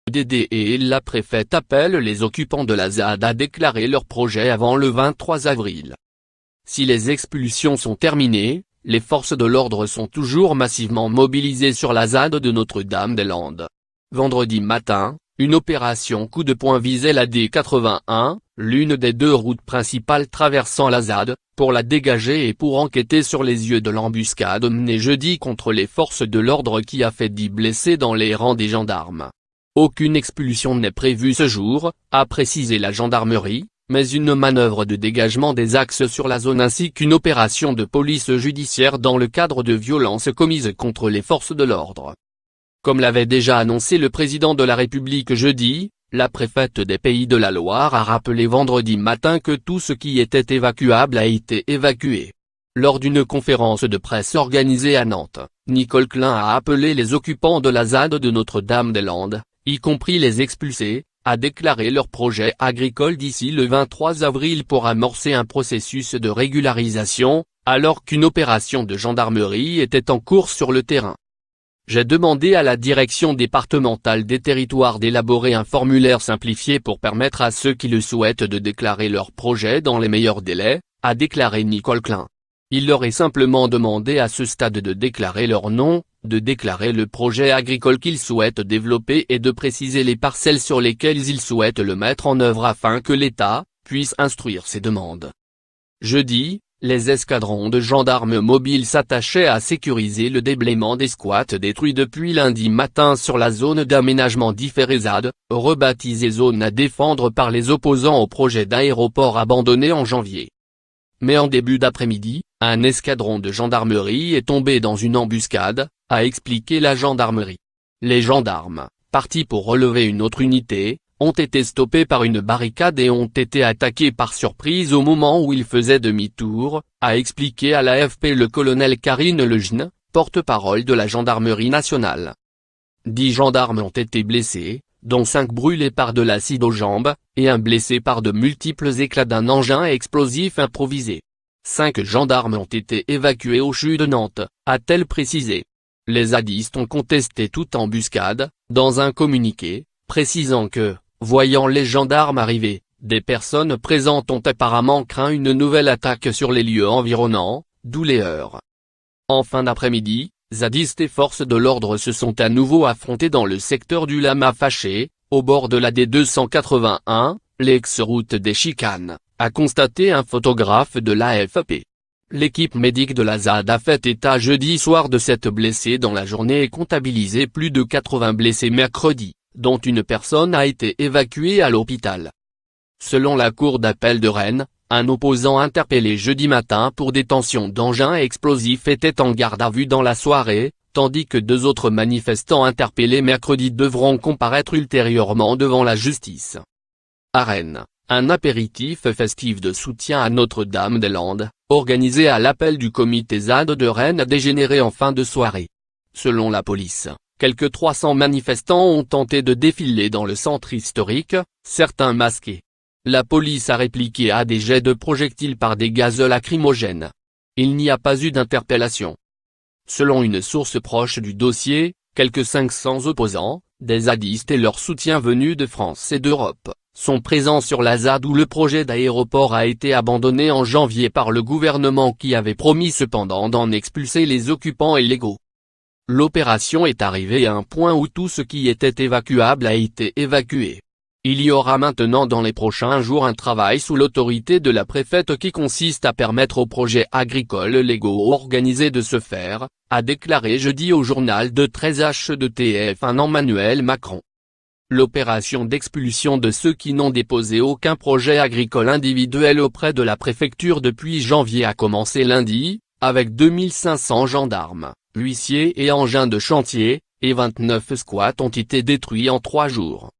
DD et la préfète appellent les occupants de la ZAD à déclarer leur projet avant le 23 avril. Si les expulsions sont terminées, les forces de l'ordre sont toujours massivement mobilisées sur la ZAD de Notre-Dame-des-Landes. Vendredi matin, une opération coup de poing visait la D81, l'une des deux routes principales traversant la ZAD, pour la dégager et pour enquêter sur les yeux de l'embuscade menée jeudi contre les forces de l'ordre qui a fait 10 blessés dans les rangs des gendarmes. Aucune expulsion n'est prévue ce jour, a précisé la gendarmerie, mais une manœuvre de dégagement des axes sur la zone ainsi qu'une opération de police judiciaire dans le cadre de violences commises contre les forces de l'ordre. Comme l'avait déjà annoncé le président de la République jeudi, la préfète des Pays de la Loire a rappelé vendredi matin que tout ce qui était évacuable a été évacué. Lors d'une conférence de presse organisée à Nantes, Nicole Klein a appelé les occupants de la ZAD de Notre-Dame-des-Landes, y compris les expulsés, à déclarer leur projet agricole d'ici le 23 avril pour amorcer un processus de régularisation, alors qu'une opération de gendarmerie était en cours sur le terrain. J'ai demandé à la direction départementale des territoires d'élaborer un formulaire simplifié pour permettre à ceux qui le souhaitent de déclarer leur projet dans les meilleurs délais, a déclaré Nicole Klein. Il leur est simplement demandé à ce stade de déclarer leur nom, de déclarer le projet agricole qu'ils souhaitent développer et de préciser les parcelles sur lesquelles ils souhaitent le mettre en œuvre afin que l'État puisse instruire ces demandes. Jeudi, les escadrons de gendarmes mobiles s'attachaient à sécuriser le déblaiement des squats détruits depuis lundi matin sur la zone d'aménagement différé ZAD, rebaptisée zone à défendre par les opposants au projet d'aéroport abandonné en janvier. Mais en début d'après-midi, un escadron de gendarmerie est tombé dans une embuscade, a expliqué la gendarmerie. Les gendarmes, partis pour relever une autre unité, ont été stoppés par une barricade et ont été attaqués par surprise au moment où ils faisaient demi-tour, a expliqué à l'AFP le colonel Karine Lejeune, porte-parole de la gendarmerie nationale. 10 gendarmes ont été blessés, dont 5 brûlés par de l'acide aux jambes, et un blessé par de multiples éclats d'un engin explosif improvisé. 5 gendarmes ont été évacués au CHU de Nantes, a-t-elle précisé. Les zadistes ont contesté toute embuscade, dans un communiqué, précisant que, voyant les gendarmes arriver, des personnes présentes ont apparemment craint une nouvelle attaque sur les lieux environnants, d'où les heurts. En fin d'après-midi, zadistes et forces de l'ordre se sont à nouveau affrontés dans le secteur du Lama Fâché, au bord de la D281, l'ex-route des Chicanes, a constaté un photographe de l'AFP. L'équipe médique de la ZAD a fait état jeudi soir de 7 blessés dans la journée et comptabilisé plus de 80 blessés mercredi, dont une personne a été évacuée à l'hôpital. Selon la cour d'appel de Rennes, un opposant interpellé jeudi matin pour détention d'engins explosifs était en garde à vue dans la soirée, tandis que 2 autres manifestants interpellés mercredi devront comparaître ultérieurement devant la justice. À Rennes, un apéritif festif de soutien à Notre-Dame-des-Landes, organisé à l'appel du comité ZAD de Rennes a dégénéré en fin de soirée. Selon la police, quelques 300 manifestants ont tenté de défiler dans le centre historique, certains masqués. La police a répliqué à des jets de projectiles par des gaz lacrymogènes. Il n'y a pas eu d'interpellation. Selon une source proche du dossier, quelques 500 opposants, des zadistes et leurs soutiens venus de France et d'Europe, sont présents sur la ZAD où le projet d'aéroport a été abandonné en janvier par le gouvernement qui avait promis cependant d'en expulser les occupants illégaux. L'opération est arrivée à un point où tout ce qui était évacuable a été évacué. Il y aura maintenant dans les prochains jours un travail sous l'autorité de la préfète qui consiste à permettre aux projets agricoles légaux organisés de se faire, a déclaré jeudi au journal de 13h de TF1 Emmanuel Macron. L'opération d'expulsion de ceux qui n'ont déposé aucun projet agricole individuel auprès de la préfecture depuis janvier a commencé lundi, avec 2500 gendarmes, huissiers et engins de chantier, et 29 squats ont été détruits en 3 jours.